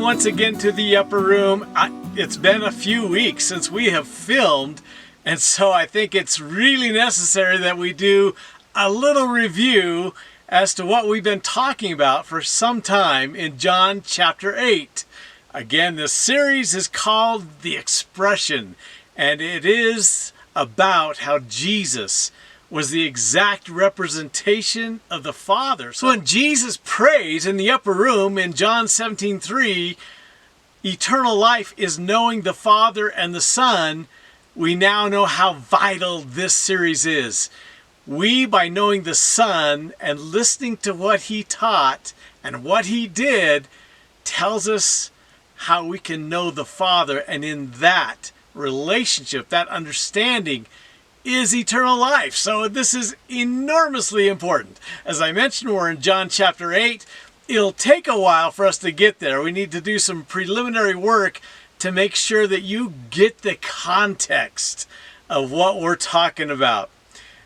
once again to the Upper Room. It's been a few weeks since we have filmed, and so I think it's really necessary that we do a little review as to what we've been talking about for some time in John chapter 8. Again, this series is called The Expression, and it is about how Jesus was the exact representation of the Father. So when Jesus prays in the upper room in John 17:3, eternal life is knowing the Father and the Son, we now know how vital this series is. We, by knowing the Son and listening to what He taught and what He did, tells us how we can know the Father, and in that relationship, that understanding, is eternal life. So this is enormously important. As I mentioned, we're in John chapter 8. It'll take a while for us to get there. We need to do some preliminary work to make sure that you get the context of what we're talking about.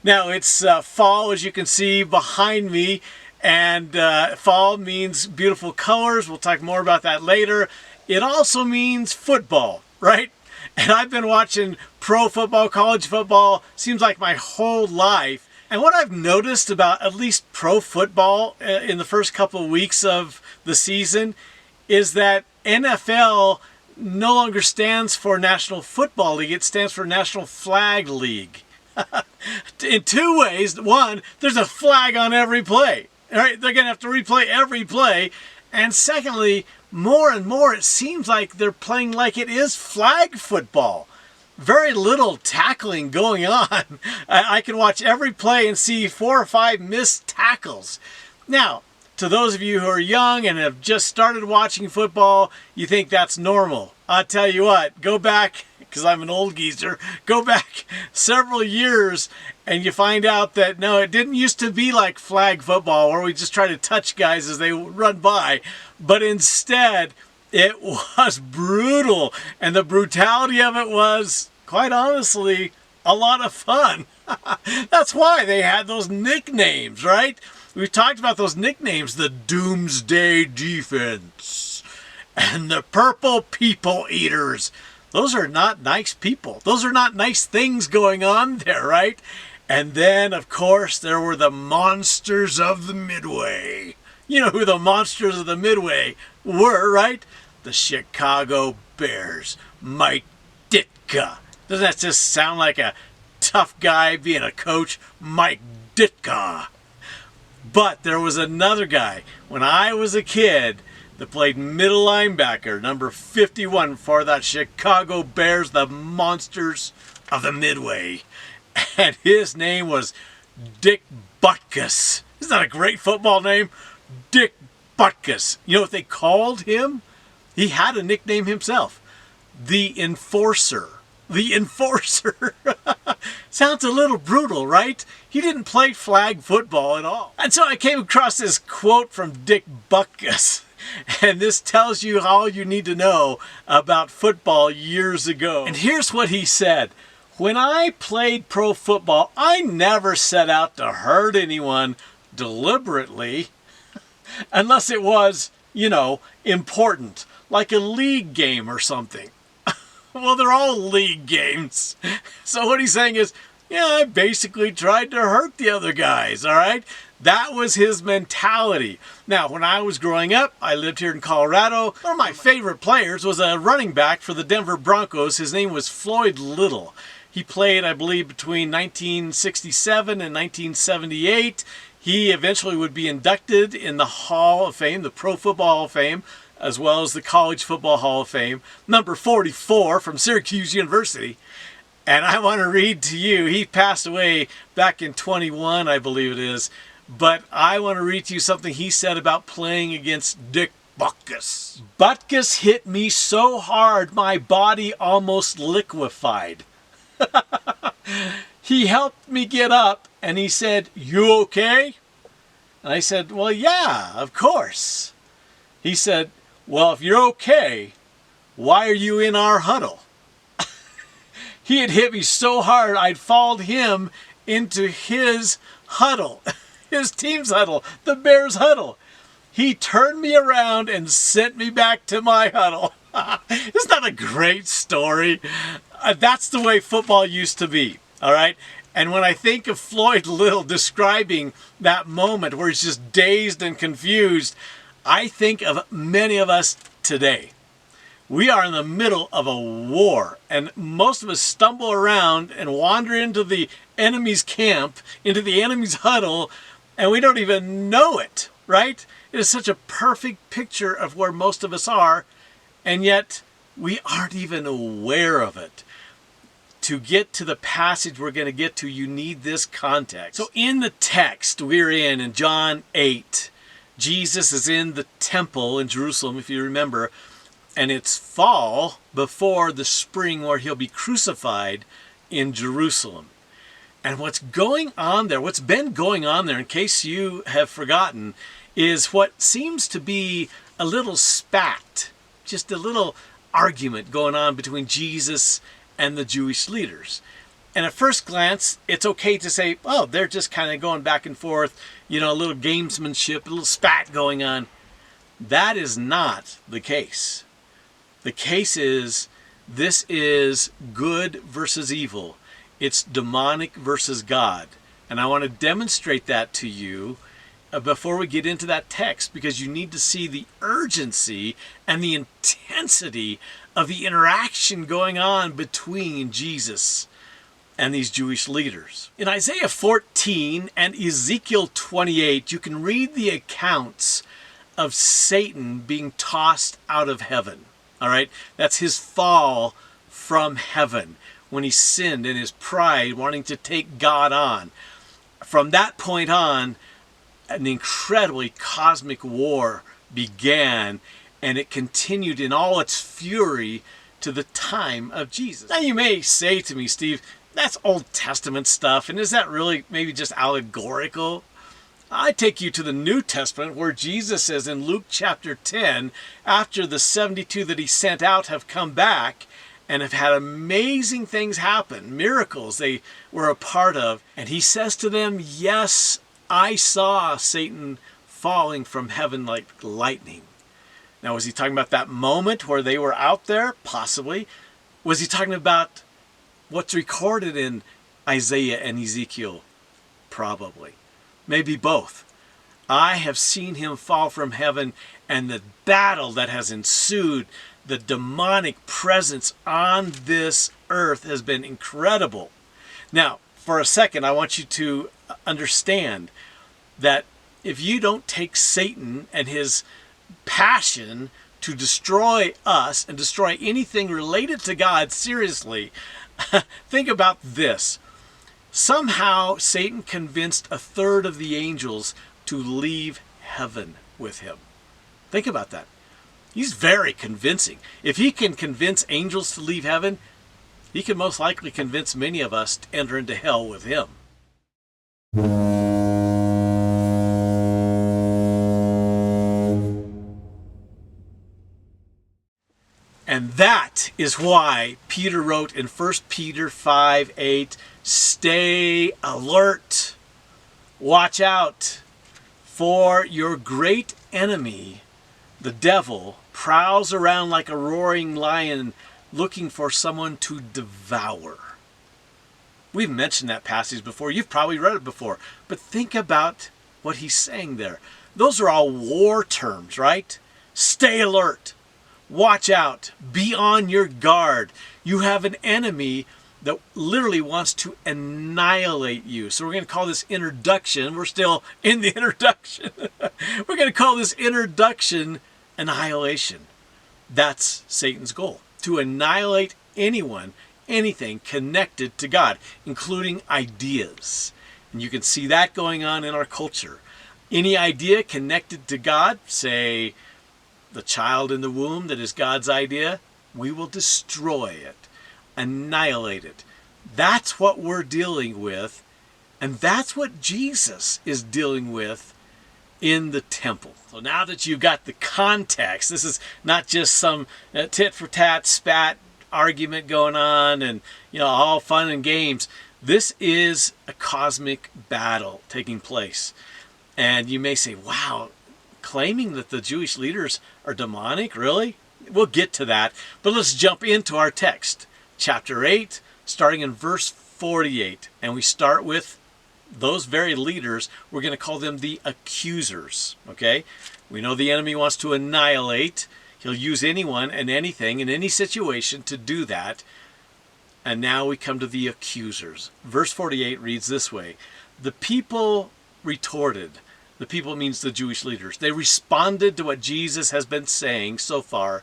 Now, it's fall, as you can see behind me, and fall means beautiful colors. We'll talk more about that later. It also means football, right? And I've been watching pro football, college football, seems like my whole life. And what I've noticed about at least pro football in the first couple of weeks of the season is that NFL no longer stands for National Football League, it stands for National Flag League. In two ways. One, there's a flag on every play. All right, they're going to have to replay every play. And secondly, more and more it seems like they're playing like it is flag football. Very little tackling going on. I can watch every play and see 4 or 5 missed tackles. Now, to those of you who are young and have just started watching football, you think that's normal. I'll tell you what, go back, because I'm an old geezer, go back several years and you find out that no, it didn't used to be like flag football where we just try to touch guys as they run by, but instead it was brutal, and the brutality of it was, quite honestly, a lot of fun. That's why they had those nicknames, right? We've talked about those nicknames, the Doomsday Defense and the Purple People Eaters. Those are not nice people. Those are not nice things going on there, right? And then, of course, there were the Monsters of the Midway. You know who the Monsters of the Midway were, right? The Chicago Bears. Mike Ditka. Doesn't that just sound like a tough guy being a coach? Mike Ditka. But there was another guy when I was a kid that played middle linebacker, number 51 for that Chicago Bears, the Monsters of the Midway. And his name was Dick Butkus. Isn't that a great football name? Dick Butkus. You know what they called him? He had a nickname himself. The Enforcer. The Enforcer. Sounds a little brutal, right? He didn't play flag football at all. And so I came across this quote from Dick Butkus. And this tells you all you need to know about football years ago. And here's what he said. When I played pro football, I never set out to hurt anyone deliberately. Unless it was, important. Like a league game or something. Well, they're all league games. So what he's saying is, I basically tried to hurt the other guys, all right? That was his mentality. Now, when I was growing up, I lived here in Colorado. One of my favorite players was a running back for the Denver Broncos. His name was Floyd Little. He played, I believe, between 1967 and 1978. He eventually would be inducted in the Hall of Fame, the Pro Football Hall of Fame, as well as the College Football Hall of Fame. Number 44 from Syracuse University. And I want to read to you, he passed away back in 21, I believe it is. But I want to read to you something he said about playing against Dick Butkus. Butkus hit me so hard my body almost liquefied. He helped me get up and he said, "You okay?" And I said, "Well, yeah, of course." He said, "Well, if you're okay, why are you in our huddle?" He had hit me so hard I'd followed him into his huddle, his team's huddle, the Bears huddle. He turned me around and sent me back to my huddle. Isn't that a great story? That's the way football used to be, all right? And when I think of Floyd Little describing that moment where he's just dazed and confused, I think of many of us today. We are in the middle of a war, and most of us stumble around and wander into the enemy's camp, into the enemy's huddle, and we don't even know it, right? It is such a perfect picture of where most of us are, and yet we aren't even aware of it. To get to the passage we're going to get to, you need this context. So in the text we're in John 8, Jesus is in the temple in Jerusalem, if you remember, and it's fall before the spring where he'll be crucified in Jerusalem. And what's going on there, what's been going on there, in case you have forgotten, is what seems to be a little spat, just a little argument going on between Jesus and the Jewish leaders. And at first glance, it's okay to say, oh, they're just kind of going back and forth, a little gamesmanship, a little spat going on. That is not the case. The case is, this is good versus evil. It's demonic versus God. And I want to demonstrate that to you before we get into that text, because you need to see the urgency and the intensity of the interaction going on between Jesus and these Jewish leaders. In Isaiah 14 and Ezekiel 28, you can read the accounts of Satan being tossed out of heaven. All right, that's his fall from heaven when he sinned in his pride, wanting to take God on. From that point on, an incredibly cosmic war began, and it continued in all its fury to the time of Jesus. Now you may say to me, Steve, that's Old Testament stuff, and is that really maybe just allegorical? I take you to the New Testament where Jesus says in Luke chapter 10, after the 72 that he sent out have come back and have had amazing things happen, miracles they were a part of, and he says to them, yes, I saw Satan falling from heaven like lightning. Now, was he talking about that moment where they were out there? Possibly. Was he talking about what's recorded in Isaiah and Ezekiel? Probably. Maybe both. I have seen him fall from heaven, and the battle that has ensued, the demonic presence on this earth has been incredible. Now, for a second, I want you to understand that if you don't take Satan and his passion to destroy us and destroy anything related to God seriously, think about this. Somehow Satan convinced a third of the angels to leave heaven with him. Think about that. He's very convincing. If he can convince angels to leave heaven, he can most likely convince many of us to enter into hell with him. And that is why Peter wrote in 1 Peter 5:8, stay alert, watch out, for your great enemy, the devil, prowls around like a roaring lion looking for someone to devour. We've mentioned that passage before. You've probably read it before. But think about what he's saying there. Those are all war terms, right? Stay alert. Watch out. Be on your guard. You have an enemy that literally wants to annihilate you. So we're going to call this introduction. We're still in the introduction. We're going to call this introduction annihilation. That's Satan's goal. To annihilate anyone, anything connected to God, including ideas. And you can see that going on in our culture. Any idea connected to God, say the child in the womb that is God's idea, we will destroy it, annihilate it. That's what we're dealing with, and that's what Jesus is dealing with in the temple. So now that you've got the context, this is not just some tit for tat spat argument going on and all fun and games. This is a cosmic battle taking place. And you may say, wow, claiming that the Jewish leaders are demonic? Really? We'll get to that, but let's jump into our text. Chapter 8, starting in verse 48. And we start with those very leaders. We're going to call them the accusers, okay? We know the enemy wants to annihilate. He'll use anyone and anything in any situation to do that. And now we come to the accusers. Verse 48 reads this way. The people retorted. The people means the Jewish leaders. They responded to what Jesus has been saying so far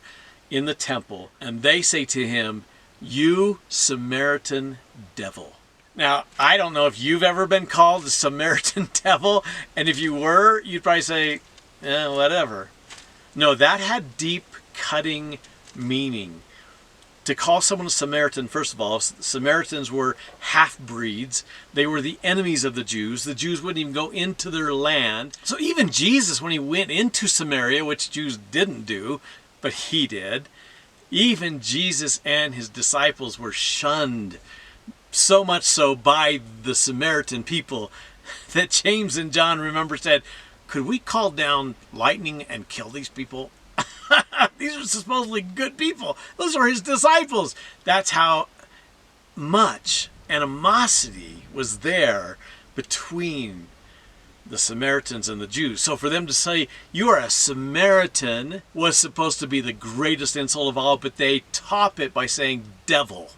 in the temple. And they say to him, "You Samaritan devil." Now, I don't know if you've ever been called a Samaritan devil. And if you were, you'd probably say, whatever. No, that had deep, cutting meaning. To call someone a Samaritan, first of all, Samaritans were half-breeds. They were the enemies of the Jews. The Jews wouldn't even go into their land. So even Jesus, when he went into Samaria, which Jews didn't do, but he did, even Jesus and his disciples were shunned. So much so by the Samaritan people that James and John, remember, said, could we call down lightning and kill these people? These are supposedly good people. Those are his disciples. That's how much animosity was there between the Samaritans and the Jews. So for them to say, you are a Samaritan, was supposed to be the greatest insult of all, but they top it by saying, devil.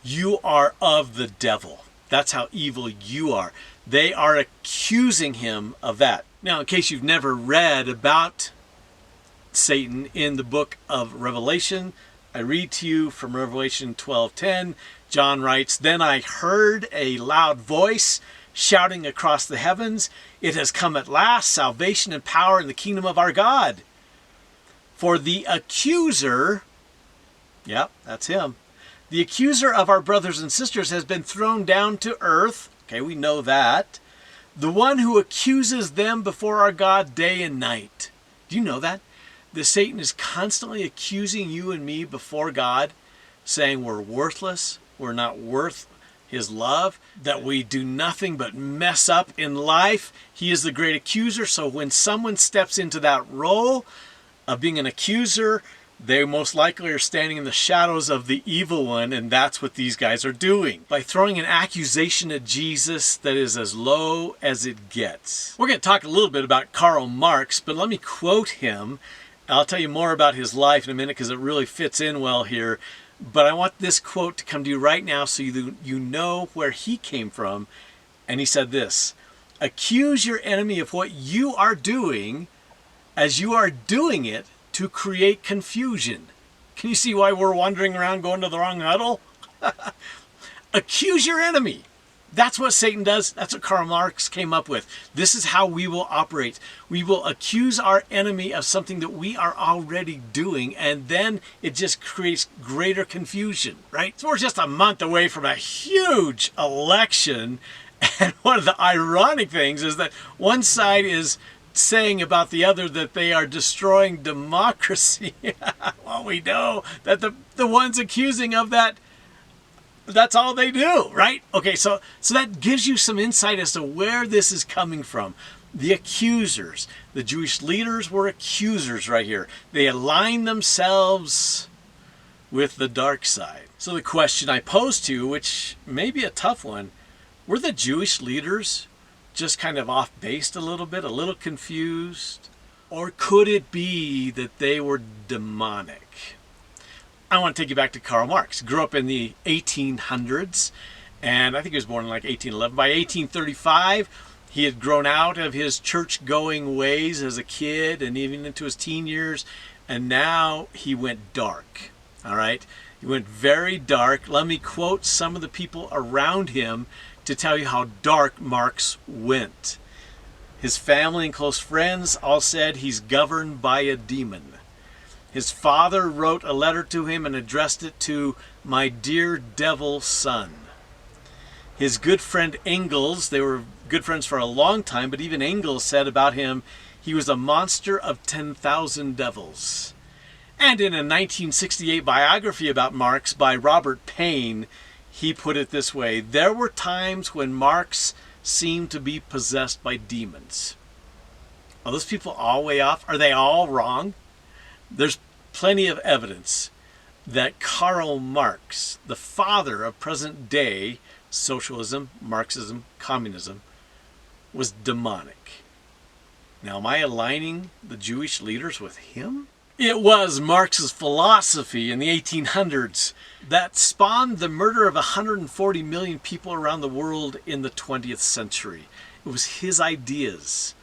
You are of the devil. That's how evil you are. They are accusing him of that. Now, in case you've never read about Satan in the book of Revelation, I read to you from Revelation 12:10. John writes, "Then I heard a loud voice shouting across the heavens, 'It has come at last, salvation and power in the kingdom of our God. For the accuser,'" yep, that's him, "the accuser of our brothers and sisters has been thrown down to earth." Okay, we know that. "The one who accuses them before our God day and night." Do you know that? That Satan is constantly accusing you and me before God, saying we're worthless, we're not worth his love, that we do nothing but mess up in life. He is the great accuser. So when someone steps into that role of being an accuser, they most likely are standing in the shadows of the evil one, and that's what these guys are doing. By throwing an accusation at Jesus that is as low as it gets. We're going to talk a little bit about Karl Marx, but let me quote him. I'll tell you more about his life in a minute because it really fits in well here. But I want this quote to come to you right now so you know where he came from. And he said this, "Accuse your enemy of what you are doing as you are doing it to create confusion." Can you see why we're wandering around going to the wrong huddle? Accuse your enemy. That's what Satan does. That's what Karl Marx came up with. This is how we will operate. We will accuse our enemy of something that we are already doing, and then it just creates greater confusion, right? So we're just a month away from a huge election, and one of the ironic things is that one side is saying about the other that they are destroying democracy. Well, we know that the ones accusing of that, that's all they do, right? Okay, so that gives you some insight as to where this is coming from. The accusers, the Jewish leaders were accusers right here. They align themselves with the dark side. So the question I pose to you, which may be a tough one, were the Jewish leaders just kind of off base a little bit, a little confused? Or could it be that they were demonic? I want to take you back to Karl Marx. Grew up in the 1800s, and I think he was born in like 1811. By 1835, he had grown out of his church-going ways as a kid and even into his teen years, and now he went dark, all right? He went very dark. Let me quote some of the people around him to tell you how dark Marx went. His family and close friends all said he's governed by a demon. His father wrote a letter to him and addressed it to "my dear devil son." His good friend Engels, they were good friends for a long time, but even Engels said about him, he was a monster of 10,000 devils. And in a 1968 biography about Marx by Robert Payne, he put it this way, "There were times when Marx seemed to be possessed by demons." Are those people all way off? Are they all wrong? There's plenty of evidence that Karl Marx, the father of present day socialism, Marxism, communism, was demonic. Now, am I aligning the Jewish leaders with him? It was Marx's philosophy in the 1800s that spawned the murder of 140 million people around the world in the 20th century. It was his ideas.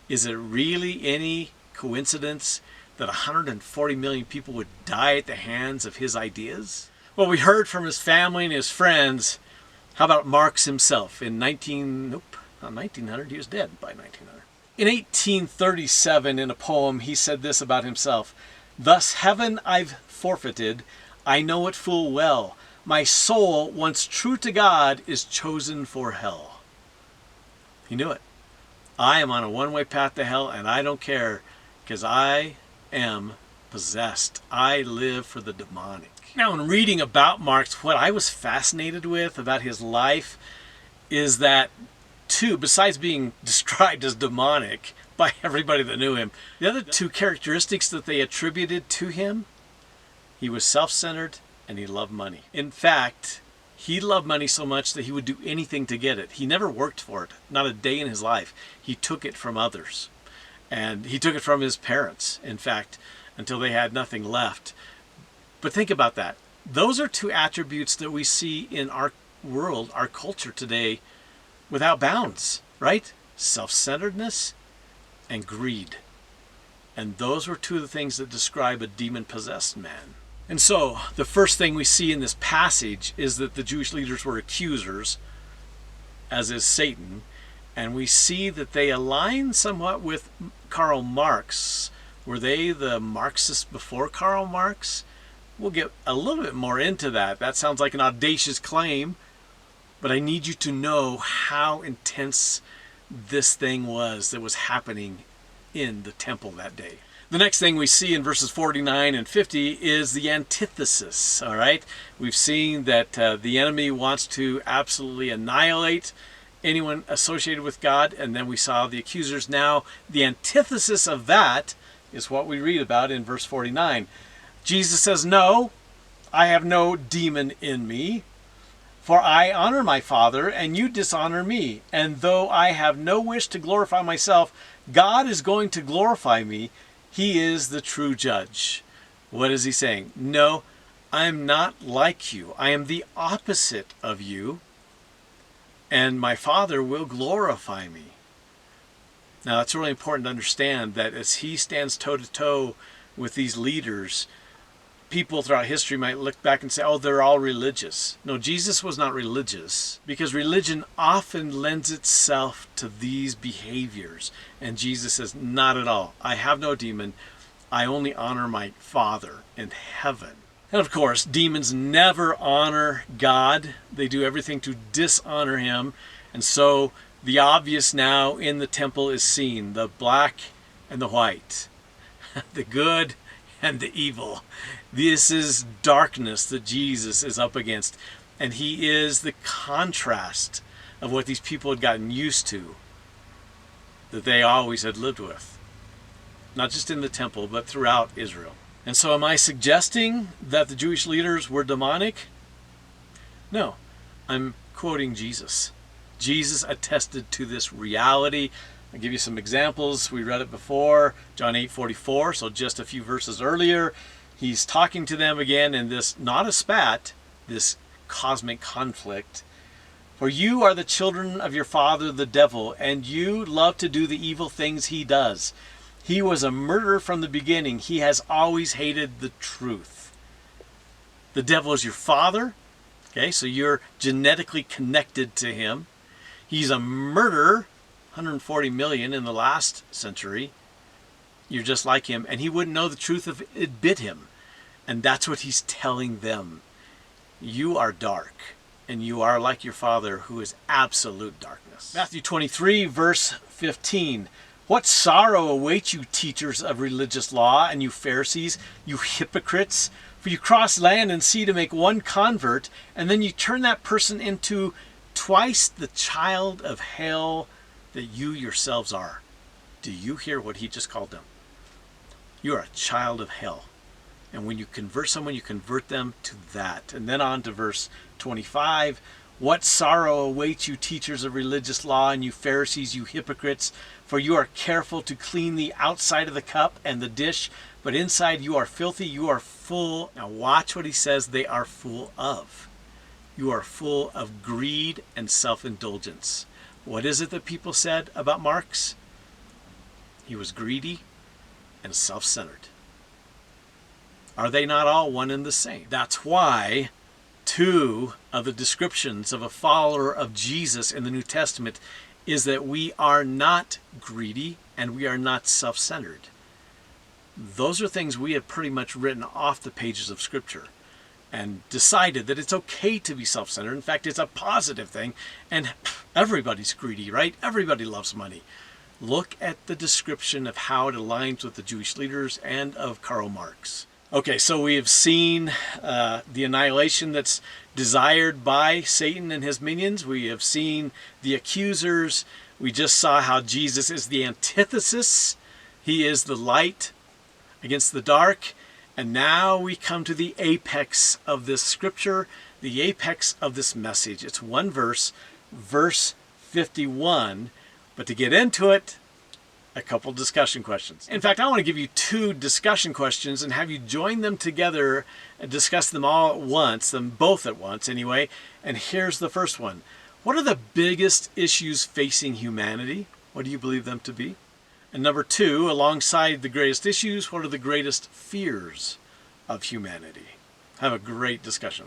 Is it really any coincidence that 140 million people would die at the hands of his ideas? Well, we heard from his family and his friends. How about Marx himself? In not 1900, he was dead by 1900. In 1837, in a poem, he said this about himself: "Thus heaven I've forfeited, I know it full well. My soul, once true to God, is chosen for hell." He knew it. I am on a one-way path to hell, and I don't care, because I am possessed. I live for the demonic. Now, in reading about Marx, what I was fascinated with about his life is that, too, besides being described as demonic by everybody that knew him, the other two characteristics that they attributed to him: he was self-centered and he loved money. In fact, he loved money so much that he would do anything to get it. He never worked for it, not a day in his life. He took it from others. And he took it from his parents, in fact, until they had nothing left. But think about that. Those are two attributes that we see in our world, our culture today, without bounds, right? Self-centeredness and greed. And those were two of the things that describe a demon-possessed man. And so, the first thing we see in this passage is that the Jewish leaders were accusers, as is Satan. And we see that they align somewhat with Karl Marx. Were they the Marxists before Karl Marx? We'll get a little bit more into that. That sounds like an audacious claim, but I need you to know how intense this thing was that was happening in the temple that day. The next thing we see in verses 49 and 50 is the antithesis, all right? We've seen that the enemy wants to absolutely annihilate anyone associated with God, and then we saw the accusers. Now, the antithesis of that is what we read about in verse 49. Jesus says, "No, I have no demon in me, for I honor my Father, and you dishonor me. And though I have no wish to glorify myself, God is going to glorify me. He is the true judge." What is he saying? No, I am not like you. I am the opposite of you, and my Father will glorify me. Now, it's really important to understand that as he stands toe-to-toe with these leaders, people throughout history might look back and say, oh, they're all religious. No, Jesus was not religious, because religion often lends itself to these behaviors. And Jesus says, not at all. I have no demon. I only honor my Father in heaven. And of course, demons never honor God. They do everything to dishonor him. And so the obvious now in the temple is seen: the black and the white, the good and the evil. This is darkness that Jesus is up against. And he is the contrast of what these people had gotten used to, that they always had lived with. Not just in the temple, but throughout Israel. And so am I suggesting that the Jewish leaders were demonic? No, I'm quoting Jesus. Jesus attested to this reality. I'll give you some examples. We read it before, John 8:44, so just a few verses earlier. He's talking to them again in this, not a spat, this cosmic conflict. For you are the children of your father, the devil, and you love to do the evil things he does. He was a murderer from the beginning. He has always hated the truth. The devil is your father. Okay, so you're genetically connected to him. He's a murderer, 140 million in the last century. You're just like him, and he wouldn't know the truth if it bit him. And that's what he's telling them. You are dark, and you are like your father, who is absolute darkness. Matthew 23, verse 15. What sorrow awaits you, teachers of religious law, and you Pharisees, you hypocrites! For you cross land and sea to make one convert, and then you turn that person into twice the child of hell that you yourselves are. Do you hear what he just called them? You are a child of hell. And when you convert someone, you convert them to that. And then on to verse 25. What sorrow awaits you, teachers of religious law, and you Pharisees, you hypocrites, for you are careful to clean the outside of the cup and the dish, but inside you are filthy, you are full. Now watch what he says they are full of. You are full of greed and self-indulgence. What is it that people said about Marx? He was greedy and self-centered. Are they not all one and the same? That's why two of the descriptions of a follower of Jesus in the New Testament is that we are not greedy and we are not self-centered. Those are things we have pretty much written off the pages of Scripture and decided that it's okay to be self-centered. In fact, it's a positive thing. And everybody's greedy, right? Everybody loves money. Look at the description of how it aligns with the Jewish leaders and of Karl Marx. Okay, so we have seen the annihilation that's desired by Satan and his minions. We have seen the accusers. We just saw how Jesus is the antithesis. He is the light against the dark. And now we come to the apex of this scripture, the apex of this message. It's one verse, verse 51. But to get into it, a couple discussion questions. In fact, I want to give you two discussion questions and have you join them together and discuss them all at once, them both at once anyway. And here's the first one. What are the biggest issues facing humanity? What do you believe them to be? And number two, alongside the greatest issues, what are the greatest fears of humanity? Have a great discussion.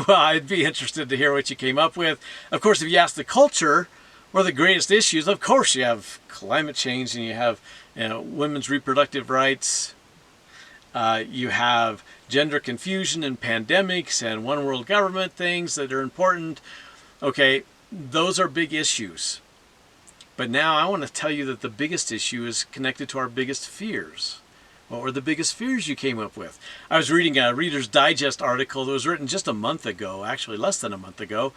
Well, I'd be interested to hear what you came up with. Of course, if you ask the culture, what are the greatest issues? Of course, you have climate change and you have women's reproductive rights. You have gender confusion and pandemics and one world government things that are important. Okay, those are big issues. But now I want to tell you that the biggest issue is connected to our biggest fears. What were the biggest fears you came up with? I was reading a Reader's Digest article that was written just a month ago, actually less than a month ago,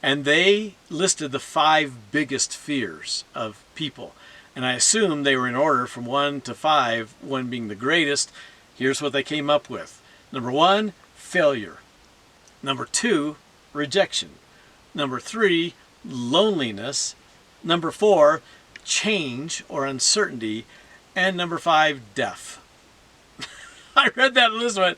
and they listed the 5 biggest fears of people. And I assume they were in order from 1 to 5, 1 being the greatest. Here's what they came up with. Number 1, failure. Number 2, rejection. Number 3, loneliness. Number 4, change or uncertainty. And number 5, death. I read that list and went,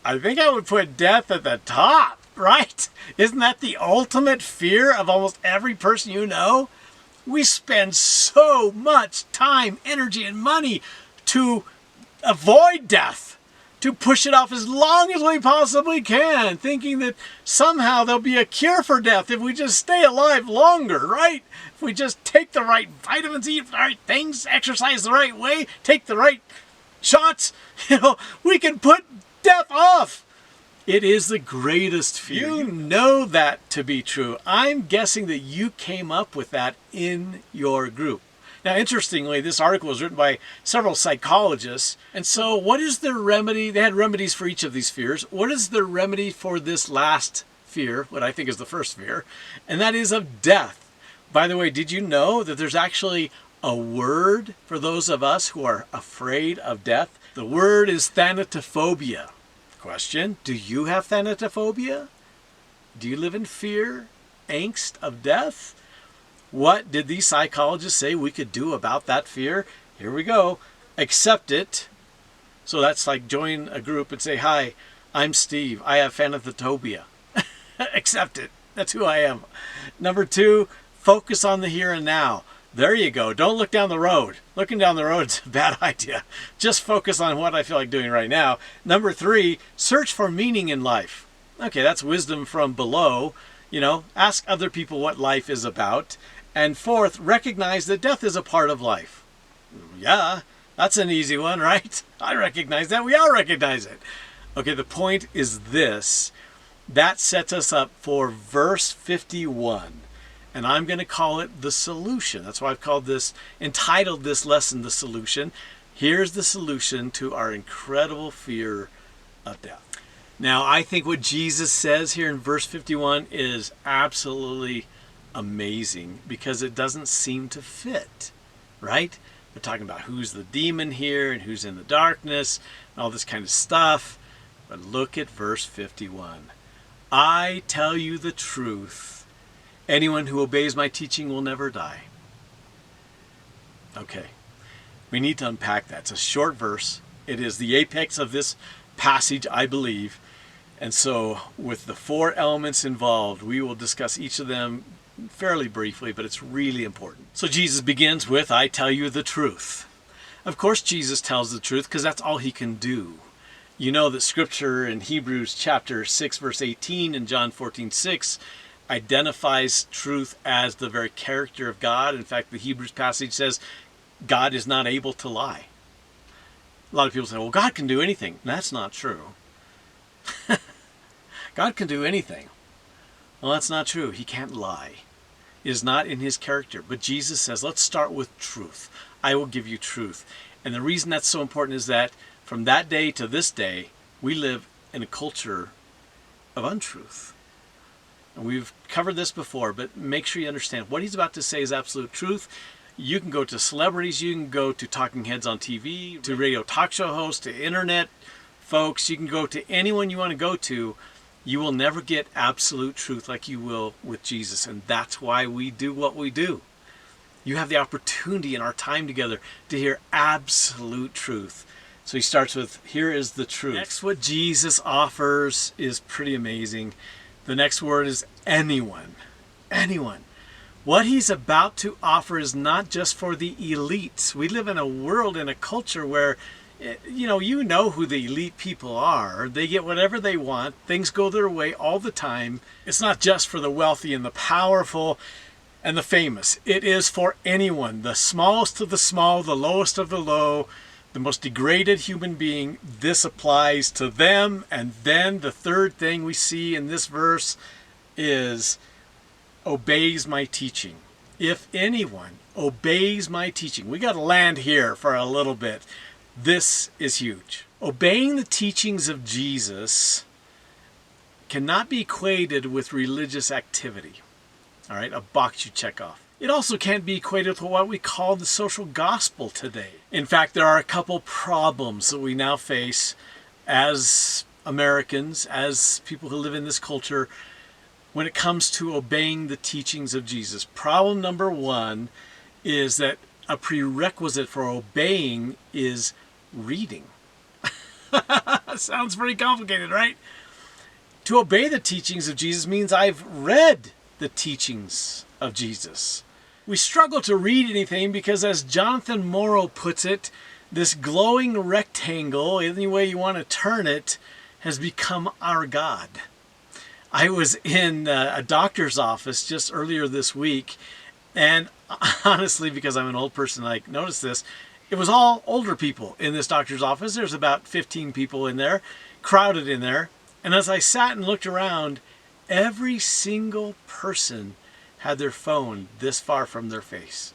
I think I would put death at the top, right? Isn't that the ultimate fear of almost every person you know? We spend so much time, energy, and money to avoid death, to push it off as long as we possibly can, thinking that somehow there'll be a cure for death if we just stay alive longer, right? If we just take the right vitamins, eat the right things, exercise the right way, take the right shots, we can put death off. It is the greatest fear. You know that to be true. I'm guessing that you came up with that in your group. Now, interestingly, this article was written by several psychologists. And so what is the remedy? They had remedies for each of these fears. What is the remedy for this last fear, what I think is the first fear? And that is of death. By the way, did you know that there's actually a word for those of us who are afraid of death? The word is thanatophobia. Question, do you have thanatophobia? Do you live in fear, angst of death? What did these psychologists say we could do about that fear? Here we go. Accept it. So that's like join a group and say, hi, I'm Steve. I have thanatophobia. Accept it. That's who I am. Number 2, focus on the here and now. There you go. Don't look down the road. Looking down the road is a bad idea. Just focus on what I feel like doing right now. Number 3, search for meaning in life. Okay, that's wisdom from below. Ask other people what life is about. And 4th, recognize that death is a part of life. Yeah, that's an easy one, right? I recognize that. We all recognize it. Okay, the point is this. That sets us up for verse 51. And I'm going to call it the solution. That's why I've entitled this lesson, The Solution. Here's the solution to our incredible fear of death. Now, I think what Jesus says here in verse 51 is absolutely amazing because it doesn't seem to fit, right? We're talking about who's the demon here and who's in the darkness and all this kind of stuff. But look at verse 51. I tell you the truth. Anyone who obeys my teaching will never die. Okay, we need to unpack that. It's a short verse. It is the apex of this passage, I believe. And so with the 4 elements involved, we will discuss each of them fairly briefly, but it's really important. So Jesus begins with, I tell you the truth. Of course, Jesus tells the truth because that's all he can do. You know that scripture in Hebrews chapter 6, verse 18 and John 14:6 identifies truth as the very character of God. In fact, the Hebrews passage says God is not able to lie. A lot of people say, well, God can do anything. That's not true. God can do anything. Well, that's not true. He can't lie. It is not in his character. But Jesus says, let's start with truth. I will give you truth. And the reason that's so important is that from that day to this day, we live in a culture of untruth. And we've covered this before, but make sure you understand what he's about to say is absolute truth. You can go to celebrities, you can go to talking heads on TV, to radio talk show hosts, to internet folks. You can go to anyone you want to go to. You will never get absolute truth like you will with Jesus. And that's why we do what we do. You have the opportunity in our time together to hear absolute truth. So he starts with, here is the truth. Next, what Jesus offers is pretty amazing. The next word is anyone. Anyone. What he's about to offer is not just for the elites. We live in a world, in a culture where, you know who the elite people are. They get whatever they want. Things go their way all the time. It's not just for the wealthy and the powerful and the famous. It is for anyone. The smallest of the small, the lowest of the low, the most degraded human being. This applies to them. And then the third thing we see in this verse is obeys my teaching. If anyone obeys my teaching. We got to land here for a little bit. This is huge. Obeying the teachings of Jesus cannot be equated with religious activity. All right, a box you check off. It also can't be equated with what we call the social gospel today. In fact, there are a couple problems that we now face as Americans, as people who live in this culture, when it comes to obeying the teachings of Jesus. Problem number 1 is that a prerequisite for obeying is reading. Sounds pretty complicated, right? To obey the teachings of Jesus means I've read the teachings of Jesus. We struggle to read anything because, as Jonathan Morrow puts it, this glowing rectangle, any way you want to turn it, has become our God. I was in a doctor's office just earlier this week, and honestly, because I'm an old person, I noticed this. It was all older people in this doctor's office. There's about 15 people in there, crowded in there. And as I sat and looked around, every single person had their phone this far from their face.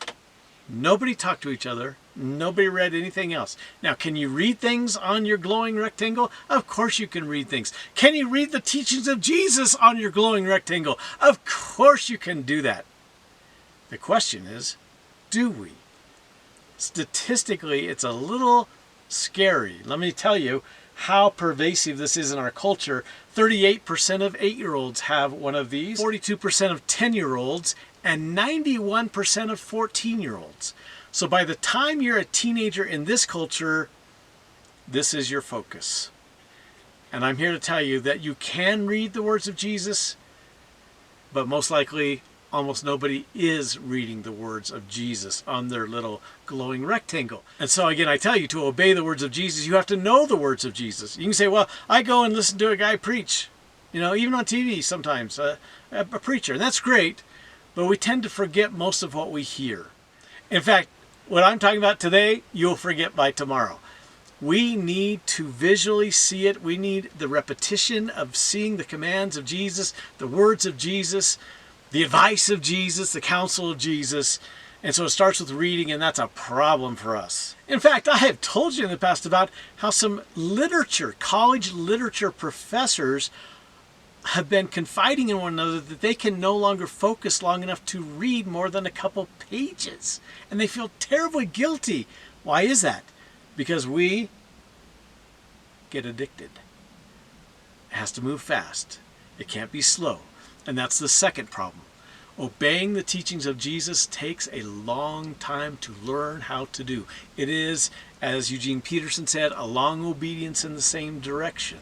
Nobody talked to each other. Nobody read anything else. Now, can you read things on your glowing rectangle? Of course you can read things. Can you read the teachings of Jesus on your glowing rectangle? Of course you can do that. The question is, do we? Statistically, it's a little scary. Let me tell you how pervasive this is in our culture. 38% of 8-year-olds have one of these, 42% of 10-year-olds, and 91% of 14-year-olds. So by the time you're a teenager in this culture, this is your focus. And I'm here to tell you that you can read the words of Jesus, but most likely almost nobody is reading the words of Jesus on their little glowing rectangle. And so again, I tell you, to obey the words of Jesus, you have to know the words of Jesus. You can say, well, I go and listen to a guy preach, even on TV sometimes, a preacher, and that's great, but we tend to forget most of what we hear. In fact, what I'm talking about today, you'll forget by tomorrow. We need to visually see it. We need the repetition of seeing the commands of Jesus, the words of Jesus, the advice of Jesus, the counsel of Jesus. And so it starts with reading, and that's a problem for us. In fact, I have told you in the past about how some college literature professors have been confiding in one another that they can no longer focus long enough to read more than a couple pages. And they feel terribly guilty. Why is that? Because we get addicted. It has to move fast. It can't be slow. And that's the second problem. Obeying the teachings of Jesus takes a long time to learn how to do. It is, as Eugene Peterson said, a long obedience in the same direction.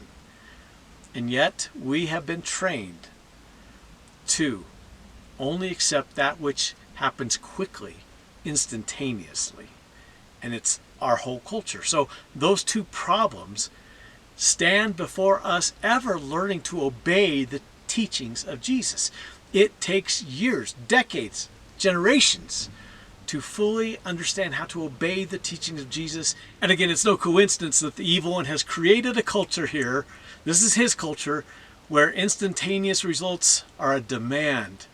And yet, we have been trained to only accept that which happens quickly, instantaneously. And it's our whole culture. So those two problems stand before us ever learning to obey the teachings of Jesus. It takes years, decades, generations to fully understand how to obey the teachings of Jesus. And again, it's no coincidence that the evil one has created a culture here. This is his culture where instantaneous results are a demand.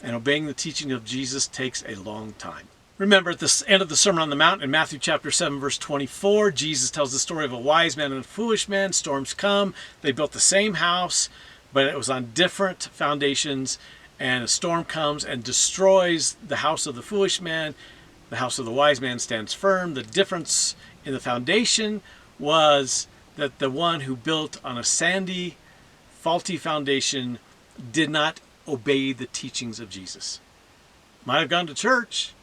And obeying the teaching of Jesus takes a long time. Remember, at the end of the Sermon on the Mount in Matthew chapter 7, verse 24, Jesus tells the story of a wise man and a foolish man. Storms come. They built the same house, but it was on different foundations, and a storm comes and destroys the house of the foolish man. The house of the wise man stands firm. The difference in the foundation was that the one who built on a sandy, faulty foundation did not obey the teachings of Jesus. Might have gone to church,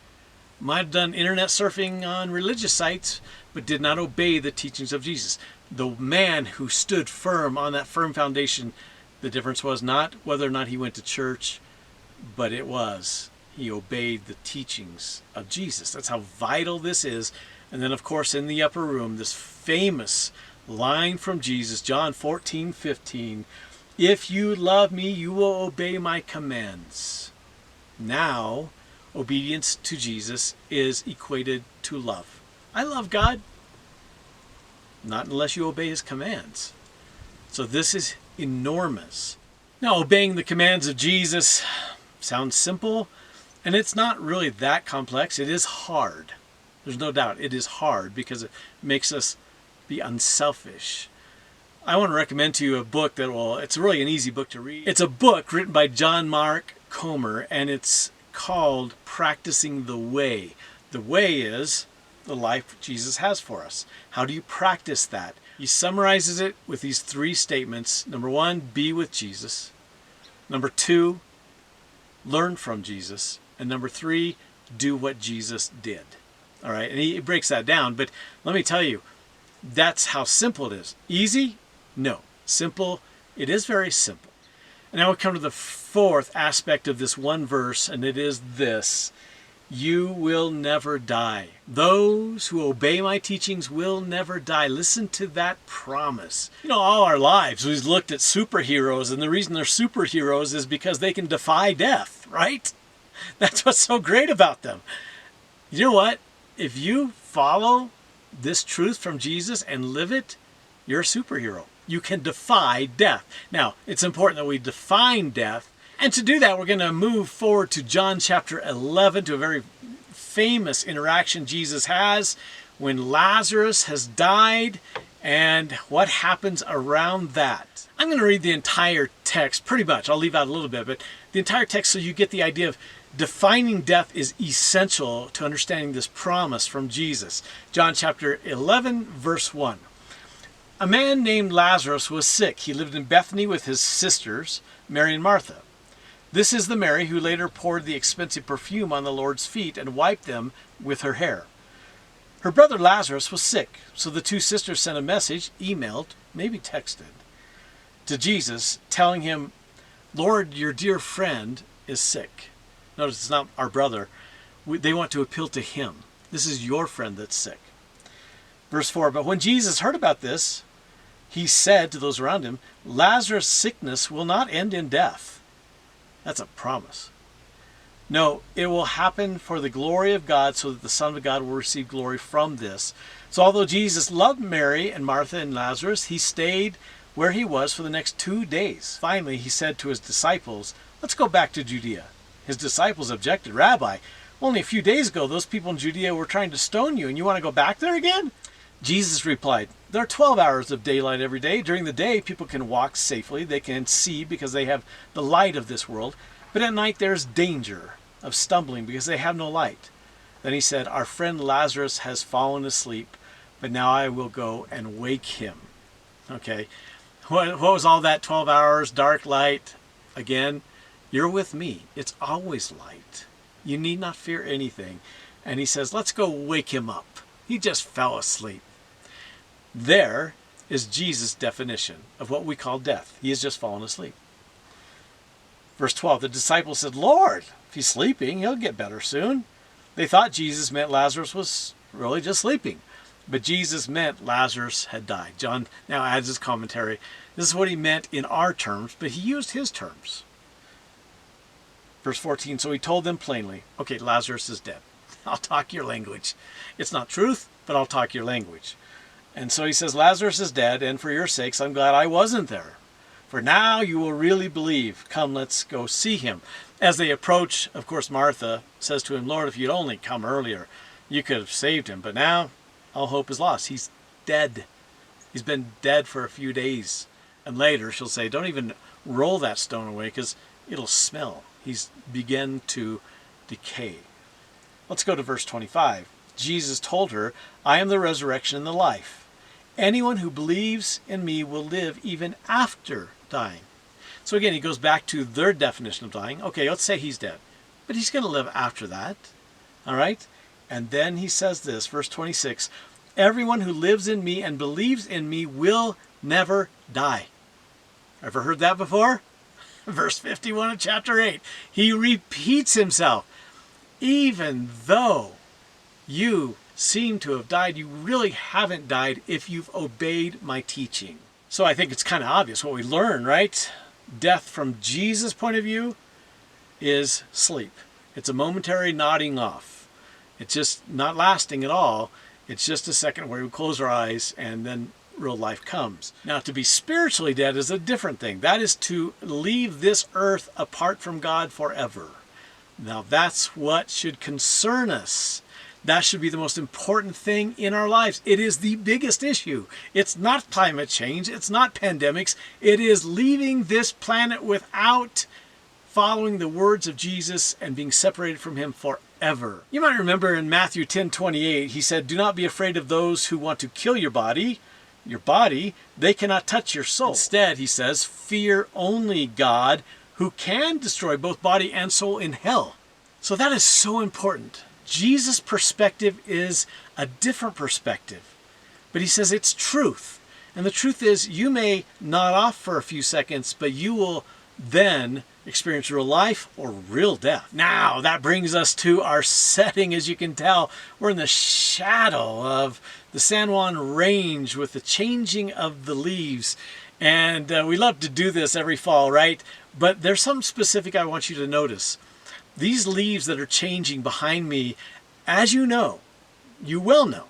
might have done internet surfing on religious sites, but did not obey the teachings of Jesus. The man who stood firm on that firm foundation, the difference was not whether or not he went to church, but it was he obeyed the teachings of Jesus. That's how vital this is. And then, of course, in the upper room, this famous line from Jesus, John 14:15, "If you love me, you will obey my commands." Now, obedience to Jesus is equated to love. I love God. Not unless you obey his commands. So this is enormous. Now, obeying the commands of Jesus sounds simple, and it's not really that complex. It is hard. There's no doubt it is hard because it makes us be unselfish. I want to recommend to you a book it's really an easy book to read. It's a book written by John Mark Comer, and it's called Practicing the Way. The way is the life Jesus has for us. How do you practice that? He summarizes it with these three statements. Number one, be with Jesus. Number two, learn from Jesus. And number three, do what Jesus did. All right, and he breaks that down, but let me tell you, that's how simple it is. Easy? No. Simple? It is very simple. And now we come to the fourth aspect of this one verse, and it is this: you will never die. Those who obey my teachings will never die. Listen to that promise. You know, all our lives we've looked at superheroes, and the reason they're superheroes is because they can defy death, right? That's what's so great about them. You know what? If you follow this truth from Jesus and live it, you're a superhero. You can defy death. Now, it's important that we define death. And to do that, we're going to move forward to John chapter 11, to a very famous interaction Jesus has when Lazarus has died and what happens around that. I'm going to read the entire text pretty much. I'll leave out a little bit, but the entire text so you get the idea of defining death is essential to understanding this promise from Jesus. John chapter 11, verse 1. A man named Lazarus was sick. He lived in Bethany with his sisters, Mary and Martha. This is the Mary who later poured the expensive perfume on the Lord's feet and wiped them with her hair. Her brother Lazarus was sick, so the two sisters sent a message, emailed, maybe texted, to Jesus, telling him, "Lord, your dear friend is sick." Notice it's not our brother. They want to appeal to him. This is your friend that's sick. Verse 4, but when Jesus heard about this, he said to those around him, "Lazarus' sickness will not end in death." That's a promise. No, it will happen for the glory of God, so that the Son of God will receive glory from this. So although Jesus loved Mary and Martha and Lazarus, he stayed where he was for the next 2 days. Finally, he said to his disciples, "Let's go back to Judea." His disciples objected, "Rabbi, Only a few days ago, those people in Judea were trying to stone you, and you want to go back there again? Jesus replied, there are 12 hours of daylight every day. During the day, people can walk safely. They can see because they have the light of this world. But at night, there's danger of stumbling because they have no light. Then he said, our friend Lazarus has fallen asleep, but now I will go and wake him. Okay, what was all that 12 hours, dark light? Again, you're with me. It's always light. You need not fear anything. And he says, let's go wake him up. He just fell asleep. There is Jesus' definition of what we call death. He has just fallen asleep. Verse 12, the disciples said, Lord, if he's sleeping, he'll get better soon. They thought Jesus meant Lazarus was really just sleeping. But Jesus meant Lazarus had died. John now adds his commentary. This is what he meant in our terms, but he used his terms. Verse 14, so he told them plainly, okay, Lazarus is dead. I'll talk your language. It's not truth, but I'll talk your language. And so he says, Lazarus is dead, and for your sakes, I'm glad I wasn't there. For now you will really believe. Come, let's go see him. As they approach, of course, Martha says to him, Lord, if you'd only come earlier, you could have saved him. But now all hope is lost. He's dead. He's been dead for a few days. And later she'll say, don't even roll that stone away because it'll smell. He's begun to decay. Let's go to verse 25. Jesus told her, I am the resurrection and the life. Anyone who believes in me will live even after dying. So again, he goes back to their definition of dying. Okay, let's say he's dead, but he's going to live after that. All right? And then he says this, verse 26, everyone who lives in me and believes in me will never die. Ever heard that before? Verse 51 of chapter 8. He repeats himself. Even though you seem to have died, you really haven't died if you've obeyed my teaching. So I think it's kind of obvious what we learn, right? Death from Jesus' point of view is sleep. It's a momentary nodding off. It's just not lasting at all. It's just a second where we close our eyes and then real life comes. Now, to be spiritually dead is a different thing. That is to leave this earth apart from God forever. Now, that's what should concern us. That should be the most important thing in our lives. It is the biggest issue. It's not climate change. It's not pandemics. It is leaving this planet without following the words of Jesus and being separated from him forever. You might remember in Matthew 10:28, he said, do not be afraid of those who want to kill your body. They cannot touch your soul. Instead, he says, fear only God, who can destroy both body and soul in hell. So that is so important. Jesus' perspective is a different perspective. But he says it's truth. And the truth is you may nod off for a few seconds, but you will then experience real life or real death. Now, that brings us to our setting. As you can tell, we're in the shadow of the San Juan Range with the changing of the leaves. And we love to do this every fall, right? But there's something specific I want you to notice. These leaves that are changing behind me, as you know, you will know,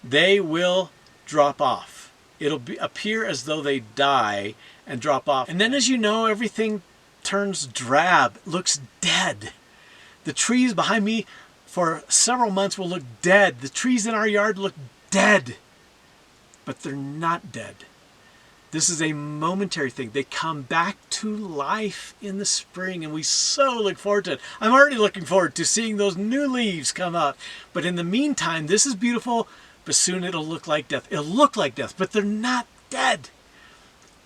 they will drop off. It'll appear as though they die and drop off. And then, as you know, everything turns drab, looks dead. The trees behind me for several months will look dead. The trees in our yard look dead, but they're not dead. This is a momentary thing. They come back to life in the spring, and we so look forward to it. I'm already looking forward to seeing those new leaves come out. But in the meantime, this is beautiful, but soon it'll look like death. It'll look like death, but they're not dead.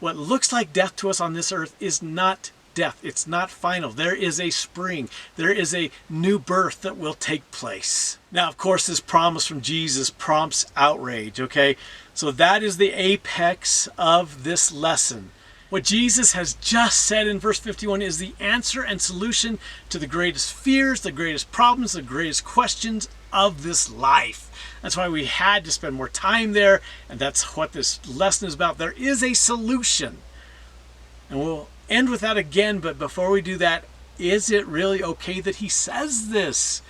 What looks like death to us on this earth is not death. It's not final. There is a spring. There is a new birth that will take place. Now, of course, this promise from Jesus prompts outrage, okay? So that is the apex of this lesson. What Jesus has just said in verse 51 is the answer and solution to the greatest fears, the greatest problems, the greatest questions of this life. That's why we had to spend more time there, and that's what this lesson is about. There is a solution. And we'll end with that again, but before we do that, is it really okay that he says this?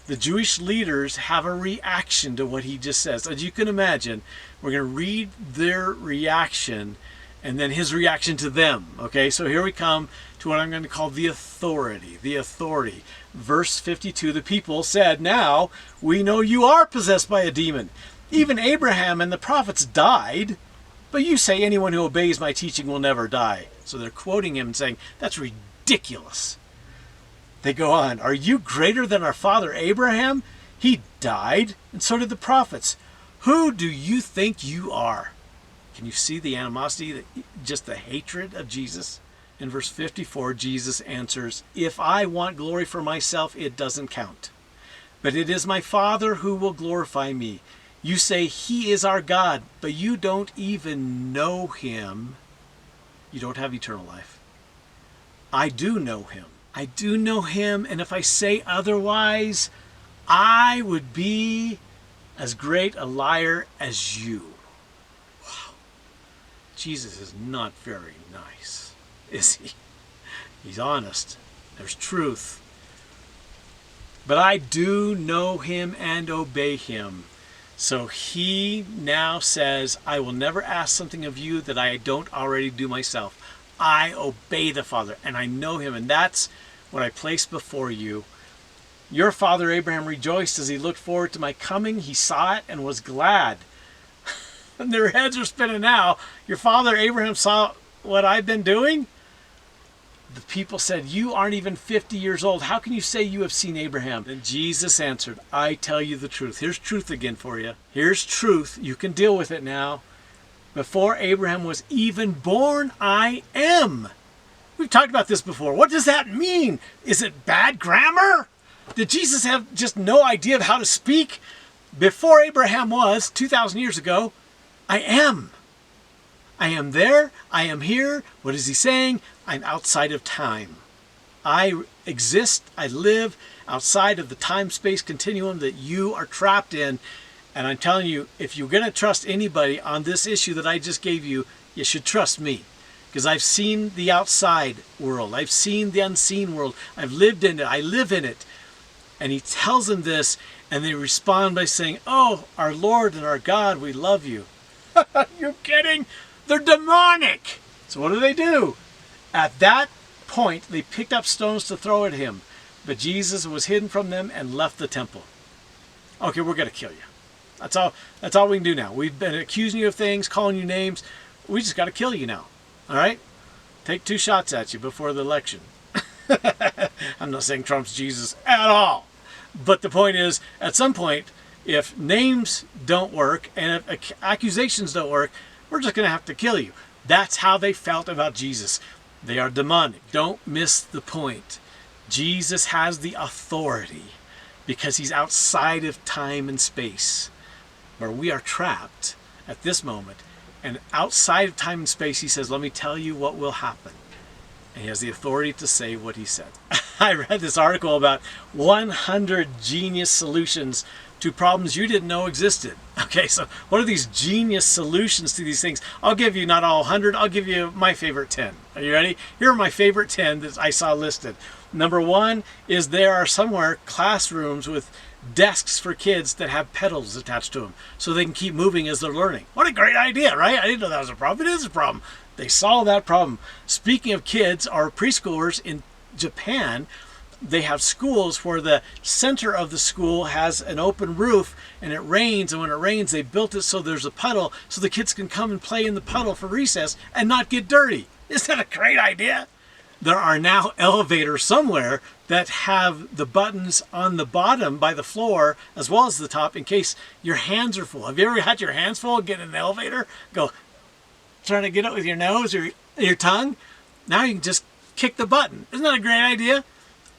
The Jewish leaders have a reaction to what he just says. As you can imagine, we're going to read their reaction, and then his reaction to them. Okay, so here we come to what I'm going to call the authority. The authority. Verse 52, the people said, "Now we know you are possessed by a demon. Even Abraham and the prophets died, but you say anyone who obeys my teaching will never die." So they're quoting him and saying, that's ridiculous. They go on, "Are you greater than our father Abraham? He died, and so did the prophets. Who do you think you are?" Can you see the animosity, just the hatred of Jesus? In verse 54, Jesus answers, "If I want glory for myself, it doesn't count. But it is my Father who will glorify me. You say he is our God, but you don't even know him. You don't have eternal life. I do know him. I do know him, and if I say otherwise, I would be as great a liar as you." Wow. Jesus is not very nice, is he? He's honest. There's truth. "But I do know him and obey him." So he now says, "I will never ask something of you that I don't already do myself. I obey the Father, and I know him, and that's what I place before you. Your father Abraham rejoiced as he looked forward to my coming. He saw it and was glad." And their heads are spinning now. Your father Abraham saw what I've been doing? The people said, "You aren't even 50 years old. How can you say you have seen Abraham?" And Jesus answered, "I tell you the truth." Here's truth again for you. Here's truth. You can deal with it now. "Before Abraham was even born, I am." We've talked about this before. What does that mean? Is it bad grammar? Did Jesus have just no idea of how to speak? Before Abraham was, 2,000 years ago, I am. I am there. I am here. What is he saying? I'm outside of time. I exist. I live outside of the time-space continuum that you are trapped in. And I'm telling you, if you're going to trust anybody on this issue that I just gave you, you should trust me. Because I've seen the outside world. I've seen the unseen world. I've lived in it. I live in it. And he tells them this, and they respond by saying, "Oh, our Lord and our God, we love you." You're kidding? They're demonic. So what do? At that point, they picked up stones to throw at him. But Jesus was hidden from them and left the temple. Okay, we're going to kill you. That's all we can do now. We've been accusing you of things, calling you names. We just got to kill you now. All right? Take 2 shots at you before the election. I'm not saying Trump's Jesus at all. But the point is, at some point, if names don't work and if accusations don't work, we're just going to have to kill you. That's how they felt about Jesus. They are demonic. Don't miss the point. Jesus has the authority because he's outside of time and space, where we are trapped at this moment. And outside of time and space, he says, "Let me tell you what will happen." And he has the authority to say what he said. I read this article about 100 genius solutions to problems you didn't know existed. Okay, so what are these genius solutions to these things? I'll give you not all 100, I'll give you my favorite 10. Are you ready? Here are my favorite 10 that I saw listed. Number 1 is there are somewhere classrooms with desks for kids that have pedals attached to them so they can keep moving as they're learning. What a great idea, right? I didn't know that was a problem. It is a problem. They solved that problem. Speaking of kids, our preschoolers in Japan, they have schools where the center of the school has an open roof and it rains, and when it rains they built it so there's a puddle so the kids can come and play in the puddle for recess and not get dirty. Isn't that a great idea? There are now elevators somewhere that have the buttons on the bottom by the floor as well as the top in case your hands are full. Have you ever had your hands full, get in an elevator, go trying to get it with your nose or your tongue? Now you can just kick the button. Isn't that a great idea?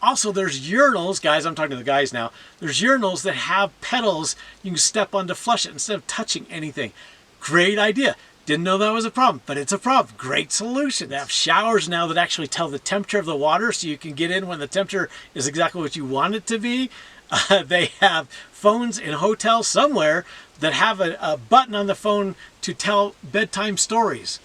Also, there's urinals, guys, I'm talking to the guys now. There's urinals that have pedals you can step on to flush it instead of touching anything. Great idea. Didn't know that was a problem, but it's a problem. Great solution. They have showers now that actually tell the temperature of the water so you can get in when the temperature is exactly what you want it to be. They have phones in hotels somewhere that have a button on the phone to tell bedtime stories.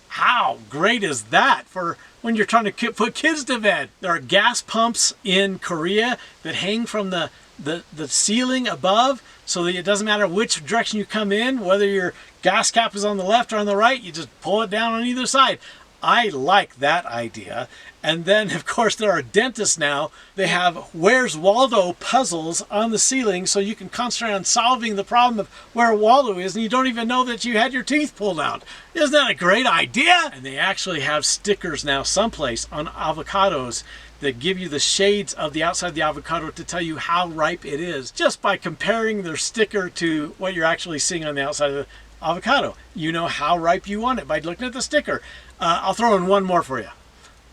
How great is that for when you're trying to put kids to bed? There are gas pumps in Korea that hang from the the ceiling above so that it doesn't matter which direction you come in, whether your gas cap is on the left or on the right, you just pull it down on either side. I like that idea. And then, of course, there are dentists now. They have Where's Waldo puzzles on the ceiling so you can concentrate on solving the problem of where Waldo is and you don't even know that you had your teeth pulled out. Isn't that a great idea? And they actually have stickers now someplace on avocados that give you the shades of the outside of the avocado to tell you how ripe it is just by comparing their sticker to what you're actually seeing on the outside of the avocado. You know how ripe you want it by looking at the sticker. I'll throw in one more for you.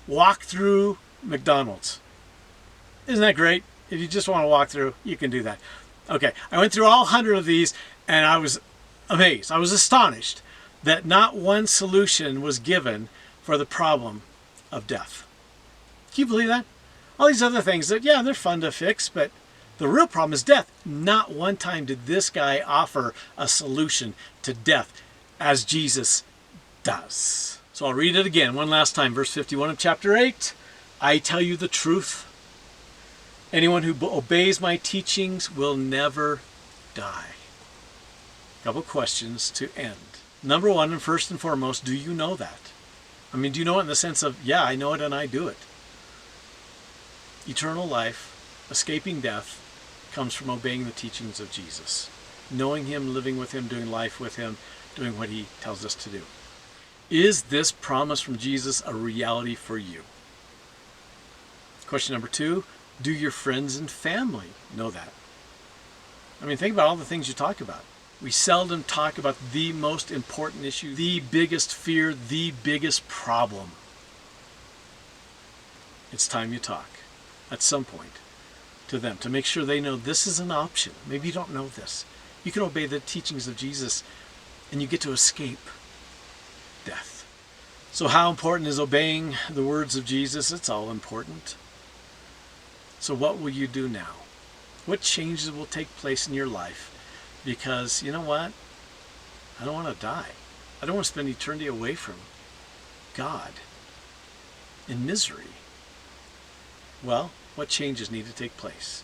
Walk through McDonald's. Isn't that great? If you just want to walk through, you can do that. Okay, I went through all 100 of these and I was amazed. I was astonished that not one solution was given for the problem of death. Can you believe that? All these other things that, yeah, they're fun to fix, but the real problem is death. Not one time did this guy offer a solution to death as Jesus does. So I'll read it again one last time. Verse 51 of chapter 8. I tell you the truth. Anyone who obeys my teachings will never die. Couple questions to end. Number one, and first and foremost, do you know that? I mean, do you know it in the sense of, yeah, I know it and I do it. Eternal life, escaping death, comes from obeying the teachings of Jesus. Knowing him, living with him, doing life with him, doing what he tells us to do. Is this promise from Jesus a reality for you? Question number two, do your friends and family know that? I mean, think about all the things you talk about. We seldom talk about the most important issue, the biggest fear, the biggest problem. It's time you talk at some point to them to make sure they know this is an option. Maybe you don't know this. You can obey the teachings of Jesus and you get to escape death. So how important is obeying the words of Jesus? It's all important. So what will you do now? What changes will take place in your life? Because you know what? I don't want to die. I don't want to spend eternity away from God in misery. Well, what changes need to take place?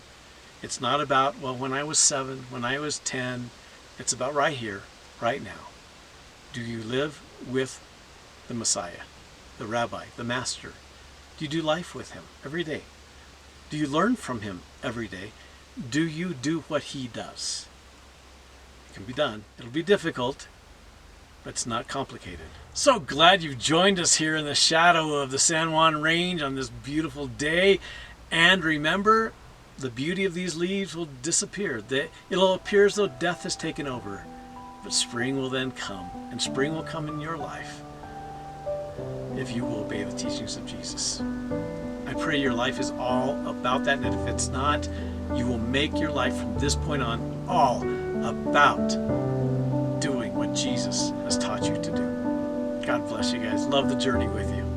It's not about, well, when I was 7, when I was 10. It's about right here, right now. Do you live with the Messiah, the Rabbi, the Master? Do you do life with him every day? Do you learn from him every day? Do you do what he does? It can be done. It'll be difficult, but it's not complicated. So glad you've joined us here in the shadow of the San Juan Range on this beautiful day. And remember, the beauty of these leaves will disappear. It'll appear as though death has taken over. But spring will then come, and spring will come in your life if you will obey the teachings of Jesus. I pray your life is all about that, and if it's not, you will make your life from this point on all about doing what Jesus has taught you to do. God bless you guys. Love the journey with you.